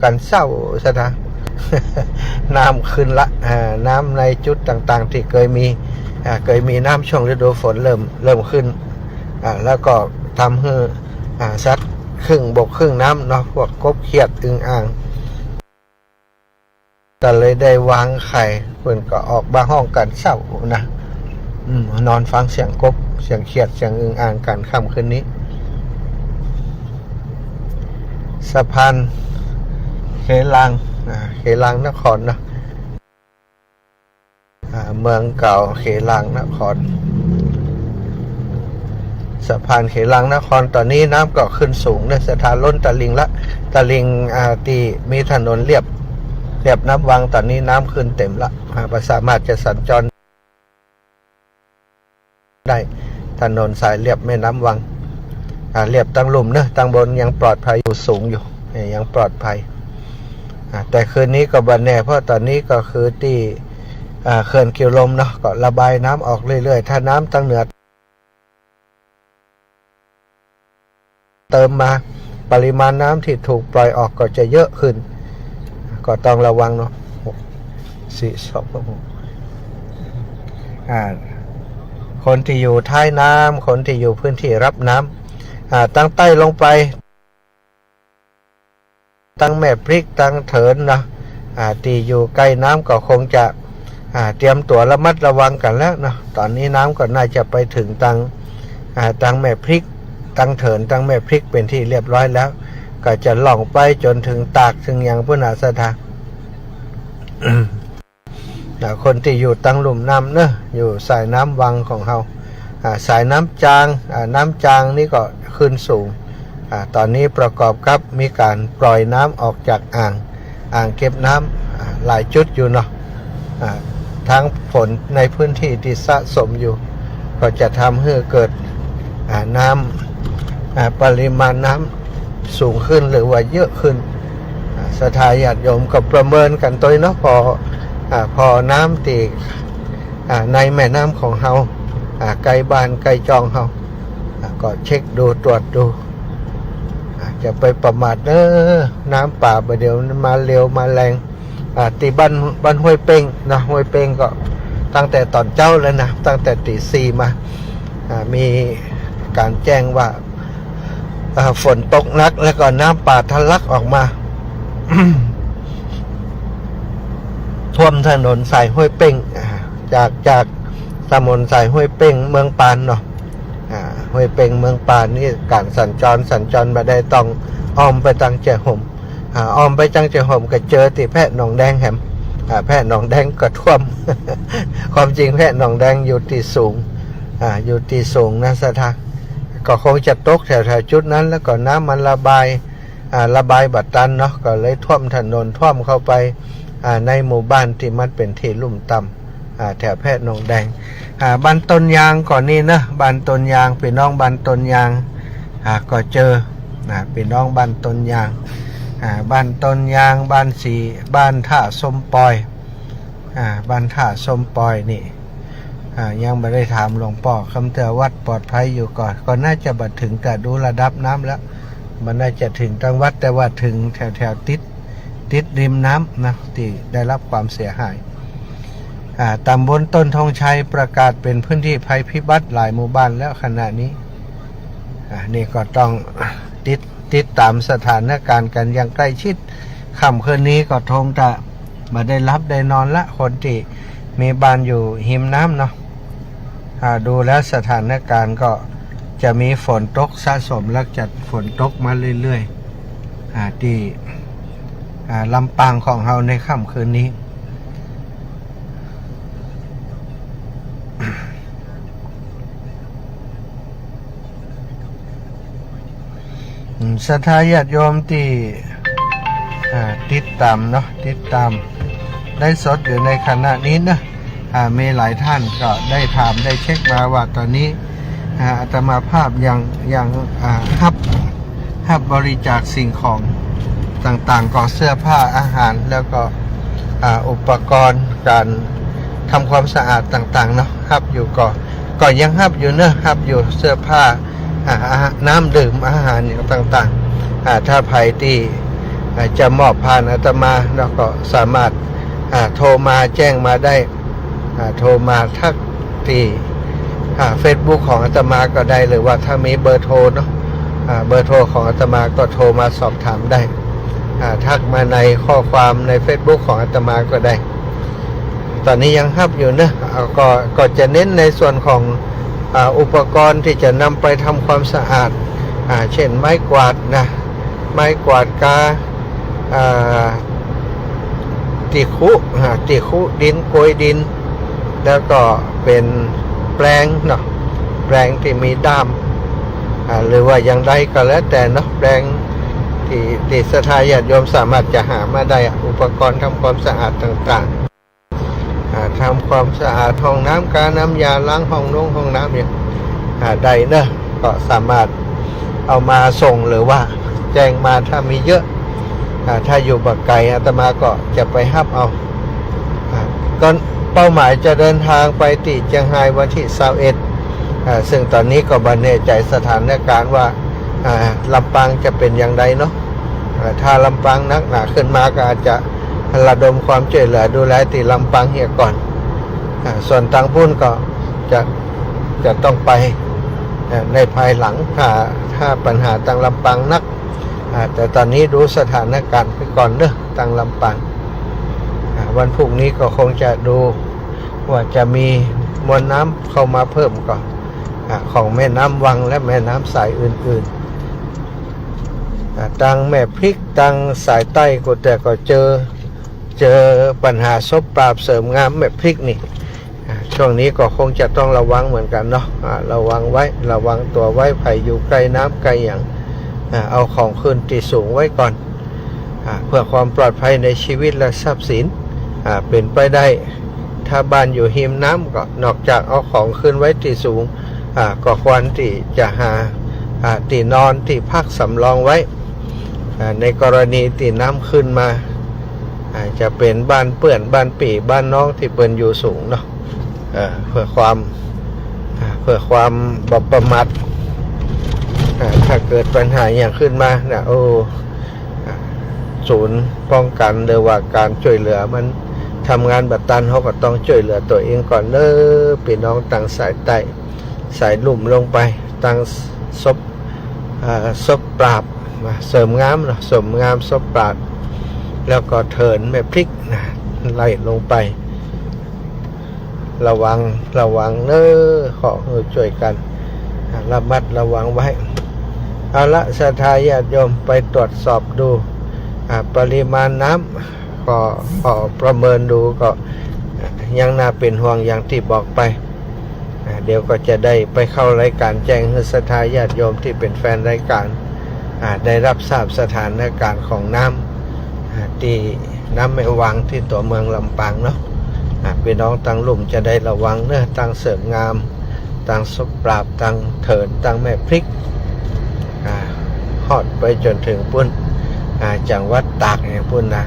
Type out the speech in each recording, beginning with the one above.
กันเศร้าซะนะ น้ำขึ้นละน้ำในจุดต่างๆที่เคยมีน้ำช่วงฤดูฝนเริ่มขึ้นแล้วก็ทำให้สัตว์ครึ่งบกครึ่งน้ำเนาะพวกกบเขียดอึ่งอ่างก็เลยได้วางไข่เพื่อนก็ออกมาห้องกันเศร้านะนอนฟังเสียงกบเสียงเขียดเสียงอึ่งอ่างกันค่ำคืนนี้สะพานเขลังนครนะเมืองเก่าเขลังนครสะพานเขลังนครตอนนี้น้ำก็ขึ้นสูงในสถานล้นตลิ่งละตลิ่งตีมีถนนเรียบน้ำวังตอนนี้น้ำขึ้นเต็มละสามารถจะสัญจรได้ถนนสายเรียบแม่น้ำวังเรียบตั้งลุ่มเนอะตั้งบนยังปลอดภัยอยู่สูงอยู่ยังปลอดภัยแต่คืนนี้ก็บันแน่เพราะตอนนี้ก็คือที่เขื่อนกิวลมเนาะก็ระบายน้ำออกเรื่อยๆถ้าน้ำตั้งเหนือเติมมาปริมาณน้ำที่ถูกปล่อยออกก็จะเยอะขึ้นก็ต้องระวังเนาะคนที่อยู่ท้ายน้ำคนที่อยู่พื้นที่รับน้ำตั้งใต้ลงไปตั้งแม่พริกตั้งเถินนะที่อยู่ใกล้น้ำก็คงจะเตรียมตัวระมัดระวังกันแล้วนะตอนนี้น้ำก็น่าจะไปถึงตั้งแม่พริกตั้งเถินตั้งแม่พริกเป็นที่เรียบร้อยแล้วก็จะล่องไปจนถึงตากถึงอย่างพุทธศาสนา คนที่อยู่ตั้งหลุมน้ำเนอะอยู่สายน้ำวังของเราสายน้ำจางนี่ก็ขึ้นสูงตอนนี้ประกอบกับมีการปล่อยน้ำออกจากอ่างเก็บน้ำหลายจุดอยู่เนาะทั้งฝนในพื้นที่ที่สะสมอยู่ก็จะทำให้เกิดน้ำปริมาณน้ำสูงขึ้นหรือว่าเยอะขึ้นศรัทธาญาติโยมก็ประเมินกันตัวเนาะพอน้ำตีในแม่น้ำของเราไกลบ้านไกลจองเราก็เช็คดูตรวจดูจะไปประมาทน้ำป่าประเดี๋ยวมาเร็วมาแรงตีบ้านห้วยเป้งนะห้วยเป้งก็ตั้งแต่ตอนเจ้าแล้วนะตั้งแต่ตี 4มามีการแจ้งว่าฝนตกหนักแล้วก็น้ำป่าทะลักออกมา ท่วมถนนสายห้วยเป้งจากถนนสายห้วยเป้งเมืองปานเนาะห้วยเป้งเมืองปานนี่การสัญจรมาได้ต้องอ้อมไปตังเจียห่มอ้อมไปจังเจียห่มก็เจอที่แพะหนองแดงแหมแพะหนองแดงก็ท่วม ความจริงแพะหนองแดงอยู่ที่สูงนะสถานก็คงจะตกแถวจุดนั้นแล้วก็น้ำมันระบายบัดตันเนาะก็เลยท่วมถนนท่วมเข้าไปในหมู่บ้านที่มันเป็นที่ลุ่มต่ำแถวแพะหนองแดงบ้านต้นยางก่อนนี้นะบ้านต้นยางพี่น้องบ้านต้นยางก็เจอพี่น้องบ้านต้นยางบ้านต้นยางบ้านสีบ้านท่าส้มปอยบ้านท่าส้มปอยนี่ยังไม่ได้ถามหลวงพ่อคำเตือนวัดปลอดภัยอยู่ก่อนก็น่าจะบัดถึงแต่ดูระดับน้ำแล้วมันน่าจะถึงทางวัดแต่ว่าถึงแถวติดริมน้ำนะที่ได้รับความเสียหายตำบลต้นทองชัยประกาศเป็นพื้นที่ภัยพิบัติหลายหมู่บ้านแล้วขณะนี้นี่ก็ต้องติดตามสถานการณ์กันอย่างใกล้ชิดค่ำคืนนี้ก็คงจะมาได้รับได้นอนละคนที่มีบ้านอยู่หิมน้ำเนาะดูแล้วสถานการณ์ก็จะมีฝนตกสะสมและจัดฝนตกมาเรื่อยๆที่ลำปางของเราในค่ำคืนนี้ศรัทธาญาติโยมที่ติดตามเนาะติดตามได้สดอยู่ในขณะนี้นะมีหลายท่านก็ได้ถามได้เช็คมาว่าตอนนี้อาตมาภาพยังฮับบริจาคสิ่งของต่างๆก็เสื้อผ้าอาหารแล้วก็อุปกรณ์การทำความสะอาดต่างๆเนาะฮับอยู่ก็ยังฮับอยู่เนอะฮับอยู่เสื้อผ้าน้ำดื่มอาหารต่างๆถ้าภัยที่ จะมอบผ่านอาตมาแล้วก็สามารถโทรมาแจ้งมาได้โทรมาทักที่Facebook ของอาตมาก็ได้หรือว่าถ้ามีเบอร์โทรเนาะเบอร์โทรของอาตมาก็โทรมาสอบถามได้ทักมาในข้อความใน Facebook ของอาตมาก็ได้ตอนนี้ยังฮับอยู่นะก็จะเน้นในส่วนของอุปกรณ์ที่จะนำไปทำความสะอาดเช่นไม้กวาดนะไม้กวาดกาติคุดินโกยดินแล้วก็เป็นแปลงเนาะแปลงที่มีด้ามหรือว่าอย่างใดก็แล้วแต่เนาะแปลงที่ศรัทธาญาติโยมสามารถจะหามาได้อุปกรณ์ทำความสะอาดต่างๆทำความสะอาดห้องน้ำกาน้ำยาล้างห้องน้ำเนี่ยใดเนอะก็สามารถเอามาส่งหรือว่าแจ้งมาถ้ามีเยอะถ้าอยู่บักไก่อาตมาก็จะไปฮับเอาก็เป้าหมายจะเดินทางไปที่เชียงรายวันที่21ซึ่งตอนนี้ก็บันแน่ใจสถานการณ์ว่าลำปางจะเป็นอย่างไรเนาะถ้าลำปางนักหนาขึ้นมาก็อาจจะระดมความช่วยเหลือดูแลที่ลำปางเฮียก่อนส่วนตังพุ่นก็จะต้องไปในภายหลังถ้าปัญหาตังลำปางนักแต่ตอนนี้ดูสถานการณ์ไปก่อนเนอะตังลำปางวันพรุ่งนี้ก็คงจะดูว่าจะมีมวลน้ำเข้ามาเพิ่มก่อนของแม่น้ำวังและแม่น้ำสายอื่นๆตังแม่พริกตังสายใต้ก็เจอปัญหาซบปราบเสริมงามแม่พริกนี่ช่วงนี้ก็คงจะต้องระวังเหมือนกันเนาะระวังไว้ระวังตัวไว้ไผ่อยู่ใกล้น้ำไกลอย่างเอาของขึ้นที่สูงไว้ก่อนเพื่อความปลอดภัยในชีวิตและทรัพย์สินเป็นไปได้ถ้าบ้านอยู่หิมน้ำก็นอกจากเอาของขึ้นไว้ที่สูงก็ควรที่จะหาที่นอนที่พักสำรองไว้ในกรณีที่น้ำขึ้นมาจะเป็นบ้านเปื่อนบ้านปี่บ้านน้องที่เปิ้นอยู่สูงเนาะเพื่อความประมาทถ้าเกิดปัญหาอย่างขึ้นมาเนี่ยศูนย์ป้องกันหรือว่าการช่วยเหลือมันทำงานบัดตันเขาก็ต้องช่วยเหลือตัวเองก่อนเด้อพี่น้องตั้งสายใต้สายลุ่มลงไปตั้งซบปราบเสริมงามเนาะเสริมงามซบปราบแล้วก็เถินแม่พริกนะไล่ลงไประวังเด้อขอช่วยกันระมัดระวังไว้เอาละศรัทธาญาติโยมไปตรวจสอบดูปริมาณน้ำก็ประเมินดูก็ยังน่าเป็นห่วงอย่างที่บอกไปเดี๋ยวก็จะได้ไปเข้ารายการแจ้งให้ศรัทธาญาติโยมที่เป็นแฟนรายการได้รับทราบสถานการณ์ของน้ำที่น้ำแม่วังที่ตัวเมืองลำปางเนาะพี่น้องตั้งลุ่มจะได้ระวังเนื้อตั้งเสริมงามตั้งซบปราบตั้งเถินตั้งแม่พริกฮอดไปจนถึงปุ่นจังหวัดตากอย่างปุ่นนะ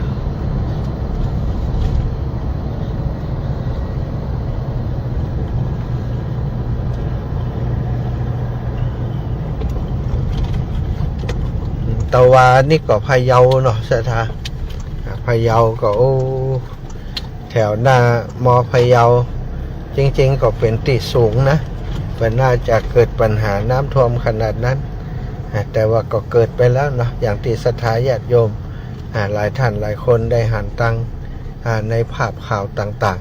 ตะวันนี่ก็พะเยาเนาะสถาพะเยาก็แถวหน้ามอพะเยาจริงๆก็เป็นที่สูงนะมันน่าจะเกิดปัญหาน้ำท่วมขนาดนั้นแต่ว่าก็เกิดไปแล้วเนาะอย่างที่ศรัทธาญาติโยมหลายท่านหลายคนได้หันตังในภาพข่าวต่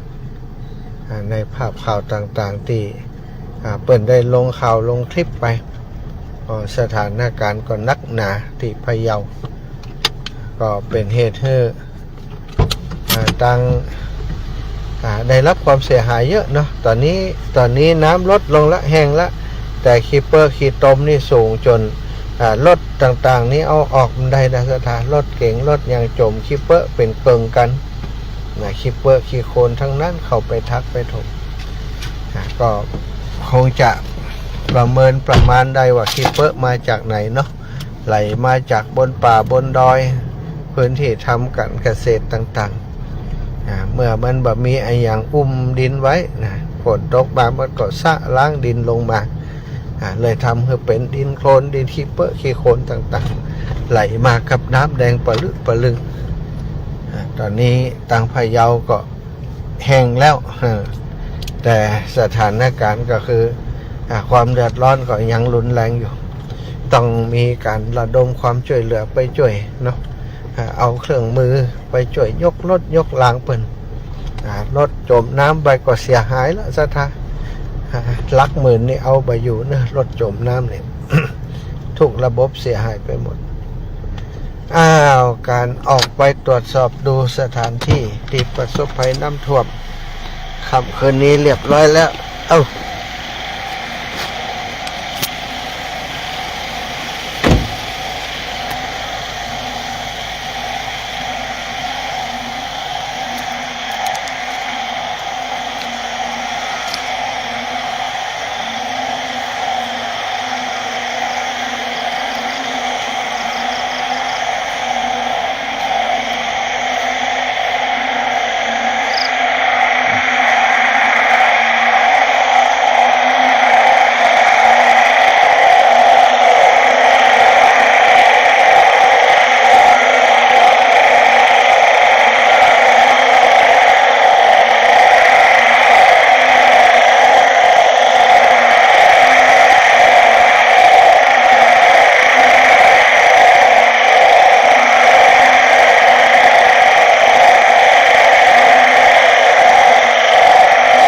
างๆที่เปิดได้ลงข่าวลงคลิปไปสถานการณ์ก็นักหนาที่พะเยาก็เป็นเหตุให้ตังได้รับความเสียหายเยอะเนาะตอนนี้น้ำลดลงละแห้งละแต่คีเปอร์คีตมนี่สูงจนรถต่างๆนี้เอาออกมันได้นะสถานรถเก๋งรถยางจมคีเปอร์เป็นเกิงกันคีเปอร์คีโคนทั้งนั้นเข้าไปทักไปถมก็คงจะประเมินประมาณได้ว่าคีเปอร์มาจากไหนเนาะไหลมาจากบนป่าบนดอยพื้นที่ทำการเกษตรต่างๆเมื่อมันแบบมีไอ้อย่างอุ้มดินไว้ฝนตกมามันก็สะล้างดินลงมา เลยทำให้เป็นดินโคลนดินขี้เปอะขี้โคลนต่างๆไหลมากับน้ำแดงปะลึกปะลึงตอนนี้ทางพะเยาก็แห้งแล้วแต่สถานการณ์ก็คือความเดือดร้อนก็ยังรุนแรงอยู่ต้องมีการระดมความช่วยเหลือไปช่วยเนาะเอาเครื่องมือไปช่วยยกรถยกรางเปิ่นรถจมน้ำไปก็เสียหายแล้วสถานลักหมื่นนี่เอาไปอยู่เนะรถจมน้ำเนี่ย ทุกระบบเสียหายไปหมดการออกไปตรวจสอบดูสถานที่ที่ประสบภัยน้ำท่วมค่ำคืนนี้เรียบร้อยแล้ว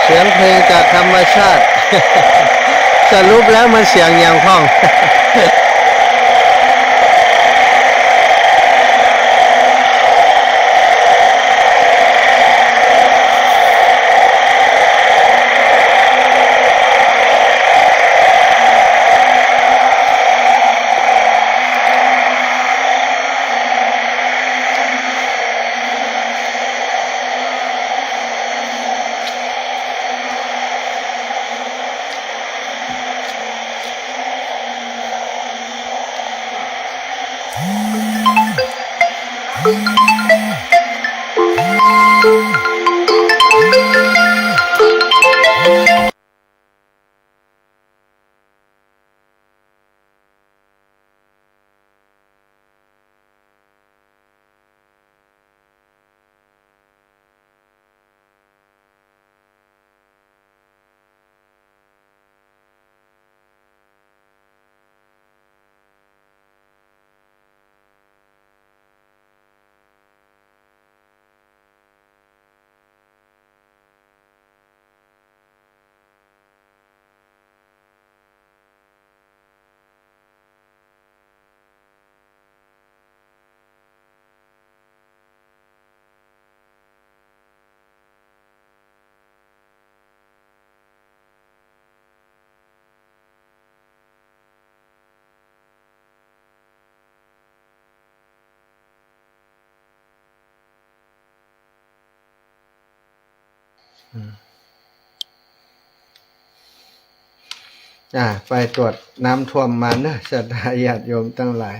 เสียงเพลงจากธรรมชาติ สรุปแล้วมันเสียงอย่างพ้อง ไปตรวจน้ำท่วมมานะศรัทธาญาติโยมทั้งหลาย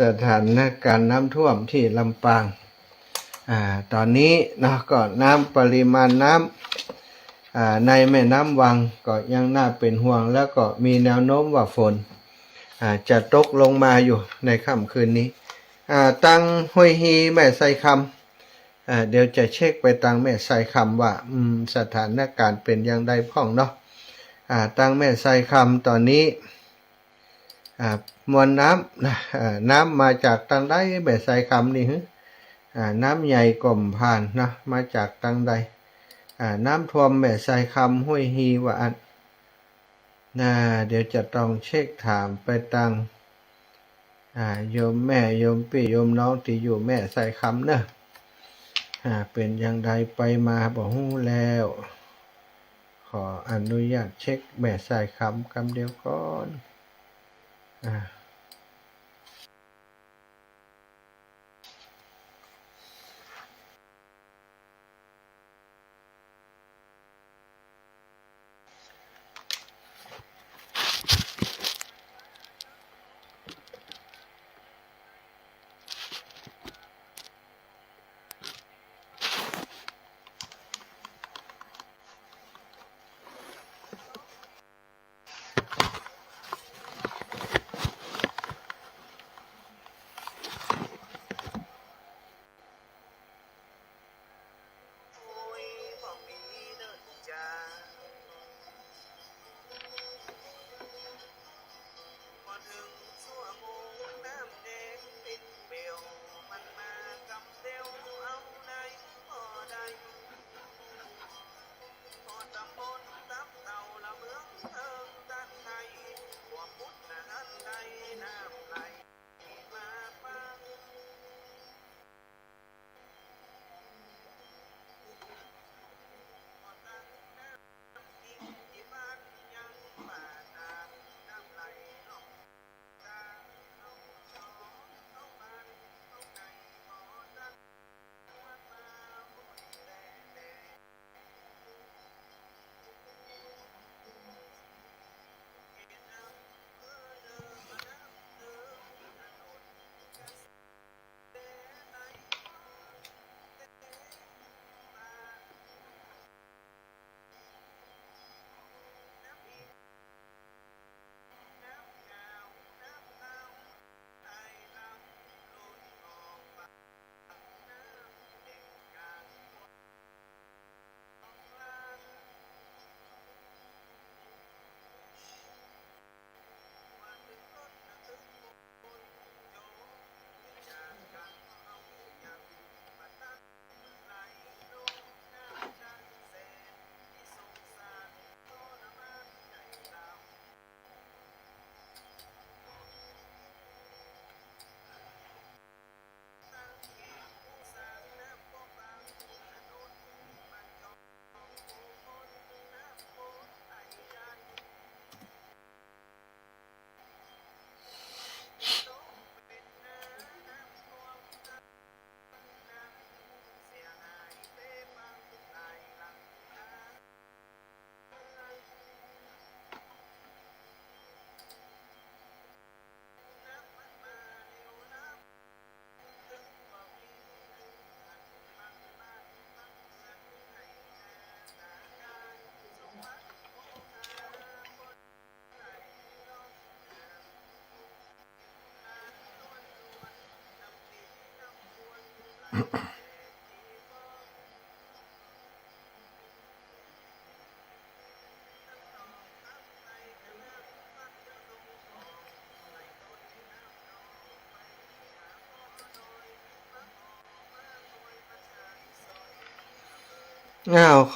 สถานการณ์น้ำท่วมที่ลำปางตอนนี้นะก็น้ำปริมาณน้ำในแม่น้ำวังก็ยังน่าเป็นห่วงแล้วก็มีแนวโน้มว่าฝนจะตกลงมาอยู่ในค่ำคืนนี้ตั้งห้วยฮีแม่ไซคำเดี๋ยวจะเช็คไปตั้งแม่ไซคำว่าสถานการณ์เป็นอย่างไรพ้องเนาะตั้งแม่ไซคำตอนนี้มวลน้ำน้ำมาจากทางใดแม่ไซคำนี่น้ำใหญ่ก่มผ่านนะมาจากทางใดน้ำท่วมแม่ไซคำห้วยฮีว่าอันเดี๋ยวจะต้องเช็คถามไปตั้งโยมแม่โยมพี่โยมน้องที่อยู่แม่ไซคำเนอะเป็นอย่างไรไปมาบอกฮู้แล้วขออนุญาตเช็คแม่สายคำเดียวก่อน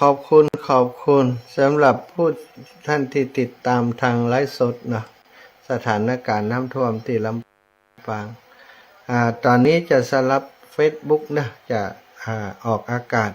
ขอบคุณสำหรับผู้ท่านที่ติดตามทางไลฟ์สดเนาะสถานการณ์น้ำท่วมที่ลำปางตอนนี้จะสลับ Facebook นะจะออกอากาศ